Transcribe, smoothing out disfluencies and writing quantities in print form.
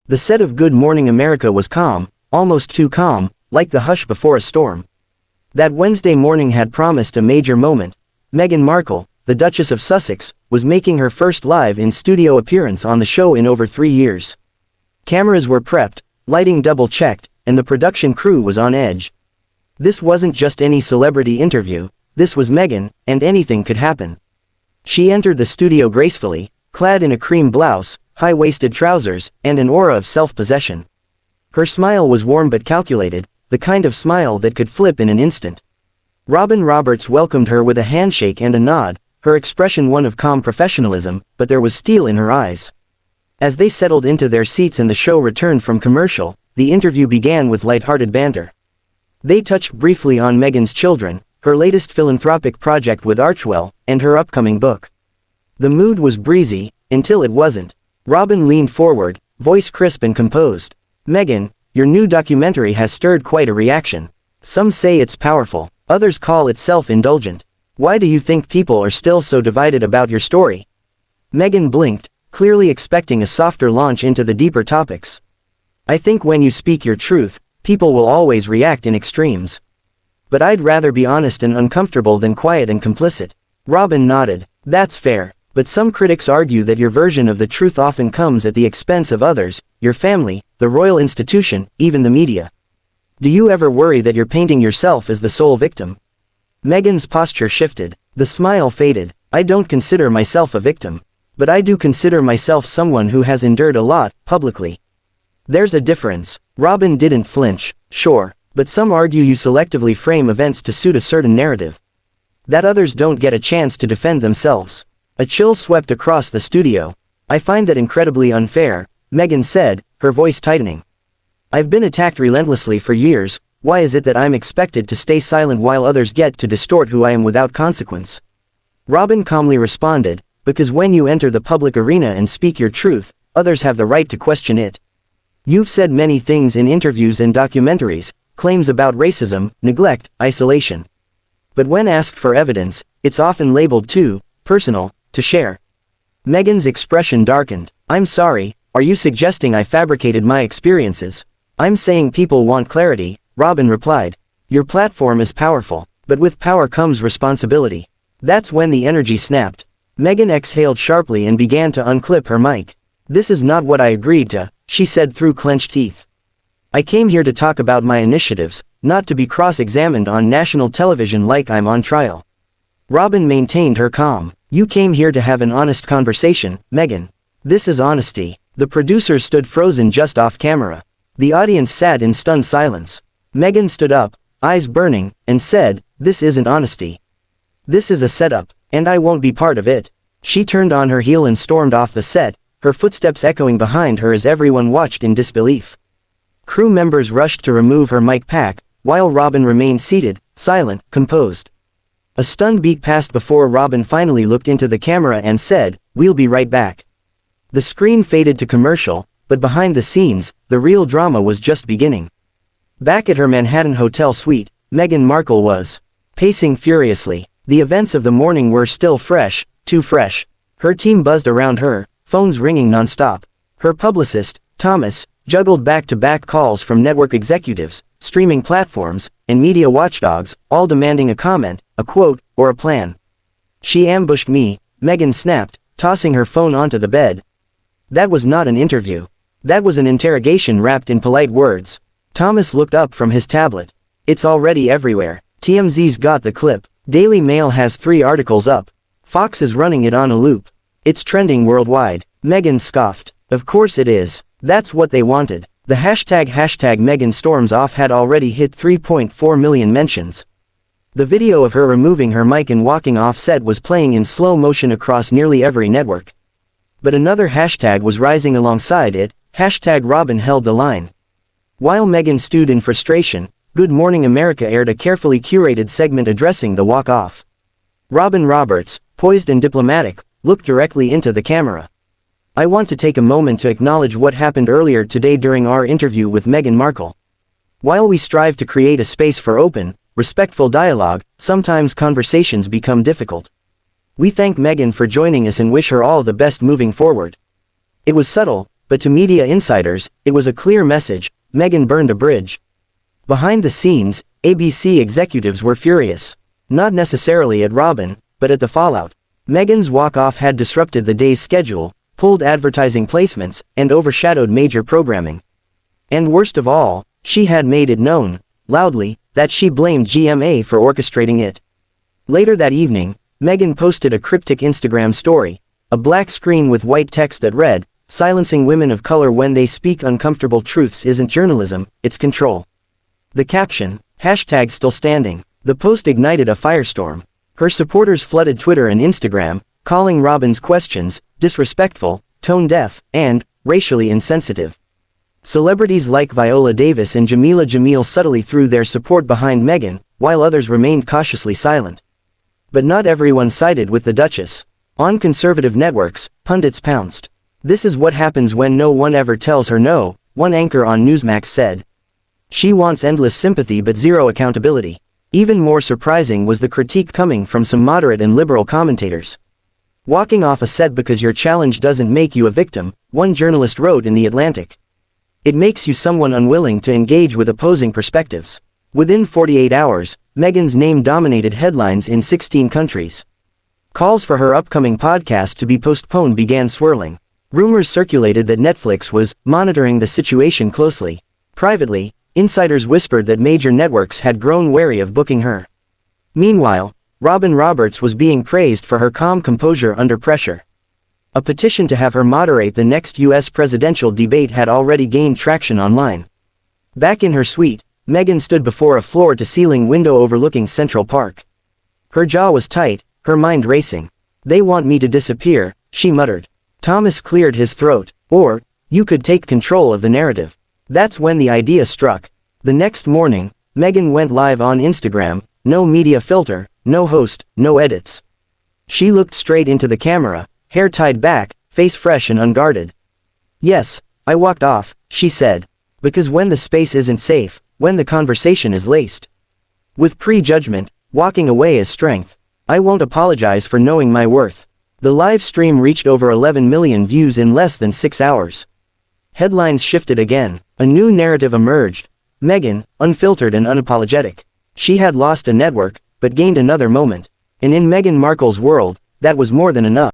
The set of Good Morning America was calm, almost too calm, like the hush before a storm. That Wednesday morning had promised a major moment. Meghan Markle, the Duchess of Sussex, was making her first live-in-studio appearance on the show in over 3 years. Cameras were prepped, lighting double-checked, and the production crew was on edge. This wasn't just any celebrity interview, this was Meghan, and anything could happen. She entered the studio gracefully, clad in a cream blouse, high-waisted trousers, and an aura of self-possession. Her smile was warm but calculated, the kind of smile that could flip in an instant. Robin Roberts welcomed her with a handshake and a nod, her expression one of calm professionalism, but there was steel in her eyes. As they settled into their seats and the show returned from commercial, the interview began with light-hearted banter. They touched briefly on Meghan's children, her latest philanthropic project with Archewell, and her upcoming book. The mood was breezy, until it wasn't. Robin leaned forward, voice crisp and composed. "Meghan, your new documentary has stirred quite a reaction. Some say it's powerful, others call it self-indulgent. Why do you think people are still so divided about your story?" Meghan blinked, clearly expecting a softer launch into the deeper topics. "I think when you speak your truth, people will always react in extremes. But I'd rather be honest and uncomfortable than quiet and complicit." Robin nodded. "That's fair. But some critics argue that your version of the truth often comes at the expense of others, your family, the royal institution, even the media. Do you ever worry that you're painting yourself as the sole victim?" Meghan's posture shifted. The smile faded. "I don't consider myself a victim. But I do consider myself someone who has endured a lot, publicly." "There's a difference." Robin didn't flinch. "Sure, but some argue you selectively frame events to suit a certain narrative. That others don't get a chance to defend themselves." A chill swept across the studio. "I find that incredibly unfair," Meghan said, her voice tightening. "I've been attacked relentlessly for years, why is it that I'm expected to stay silent while others get to distort who I am without consequence?" Robin calmly responded, "Because when you enter the public arena and speak your truth, others have the right to question it. You've said many things in interviews and documentaries, claims about racism, neglect, isolation. But when asked for evidence, it's often labeled too personal to share." Meghan's expression darkened. "I'm sorry, are you suggesting I fabricated my experiences?" "I'm saying people want clarity," Robin replied. "Your platform is powerful, but with power comes responsibility." That's when the energy snapped. Meghan exhaled sharply and began to unclip her mic. "This is not what I agreed to," she said through clenched teeth. "I came here to talk about my initiatives, not to be cross-examined on national television like I'm on trial." Robin maintained her calm. "You came here to have an honest conversation, Meghan. This is honesty." The producers stood frozen just off camera. The audience sat in stunned silence. Meghan stood up, eyes burning, and said, "This isn't honesty. This is a setup, and I won't be part of it." She turned on her heel and stormed off the set, her footsteps echoing behind her as everyone watched in disbelief. Crew members rushed to remove her mic pack, while Robin remained seated, silent, composed. A stunned beat passed before Robin finally looked into the camera and said, "We'll be right back." The screen faded to commercial, but behind the scenes, the real drama was just beginning. Back at her Manhattan hotel suite, Meghan Markle was pacing furiously. The events of the morning were still fresh, too fresh. Her team buzzed around her, phones ringing nonstop. Her publicist, Thomas, juggled back-to-back calls from network executives, streaming platforms, and media watchdogs, all demanding a comment, a quote, or a plan. "She ambushed me," Meghan snapped, tossing her phone onto the bed. "That was not an interview. That was an interrogation wrapped in polite words." Thomas looked up from his tablet. "It's already everywhere. TMZ's got the clip. Daily Mail has 3 articles up. Fox is running it on a loop. It's trending worldwide." Meghan scoffed. "Of course it is. That's what they wanted." The hashtag Meghan storms off had already hit 3.4 million mentions. The video of her removing her mic and walking off set was playing in slow motion across nearly every network. But another hashtag was rising alongside it, hashtag Robin held the line. While Meghan stewed in frustration, Good Morning America aired a carefully curated segment addressing the walk-off. Robin Roberts, poised and diplomatic, looked directly into the camera. "I want to take a moment to acknowledge what happened earlier today during our interview with Meghan Markle. While we strive to create a space for open, respectful dialogue, sometimes conversations become difficult. We thank Meghan for joining us and wish her all the best moving forward. It was subtle, but to media insiders, it was a clear message: Meghan burned a bridge. Behind the scenes, ABC executives were furious. Not necessarily at Robyn, but at the fallout. Meghan's walk-off had disrupted the day's schedule, pulled advertising placements, and overshadowed major programming. And worst of all, she had made it known, loudly, that she blamed GMA for orchestrating it. Later that evening, Meghan posted a cryptic Instagram story, a black screen with white text that read, "Silencing women of color when they speak uncomfortable truths isn't journalism, it's control." The caption, #StillStanding. The post ignited a firestorm. Her supporters flooded Twitter and Instagram, calling Robyn's questions disrespectful, tone-deaf, and racially insensitive. Celebrities like Viola Davis and Jamila Jamil subtly threw their support behind Meghan, while others remained cautiously silent. But not everyone sided with the Duchess. On conservative networks, pundits pounced. "This is what happens when no one ever tells her no," one anchor on Newsmax said. "She wants endless sympathy but zero accountability." Even more surprising was the critique coming from some moderate and liberal commentators. "Walking off a set because your challenge doesn't make you a victim," one journalist wrote in The Atlantic. "It makes you someone unwilling to engage with opposing perspectives." Within 48 hours, Meghan's name dominated headlines in 16 countries. Calls for her upcoming podcast to be postponed began swirling. Rumors circulated that Netflix was monitoring the situation closely. Privately, insiders whispered that major networks had grown wary of booking her. Meanwhile, Robyn Roberts was being praised for her calm composure under pressure. A petition to have her moderate the next U.S. presidential debate had already gained traction online. Back in her suite, Meghan stood before a floor-to-ceiling window overlooking Central Park. Her jaw was tight, her mind racing. "They want me to disappear," she muttered. Thomas cleared his throat. "Or, you could take control of the narrative." That's when the idea struck. The next morning, Meghan went live on Instagram, no media filter, no host, no edits. She looked straight into the camera, hair tied back, face fresh and unguarded. "Yes, I walked off," she said. "Because when the space isn't safe, when the conversation is laced with prejudgment, walking away is strength. I won't apologize for knowing my worth." The live stream reached over 11 million views in less than 6 hours. Headlines shifted again. A new narrative emerged. Meghan, unfiltered and unapologetic. She had lost a network, but gained another moment. And in Meghan Markle's world, that was more than enough.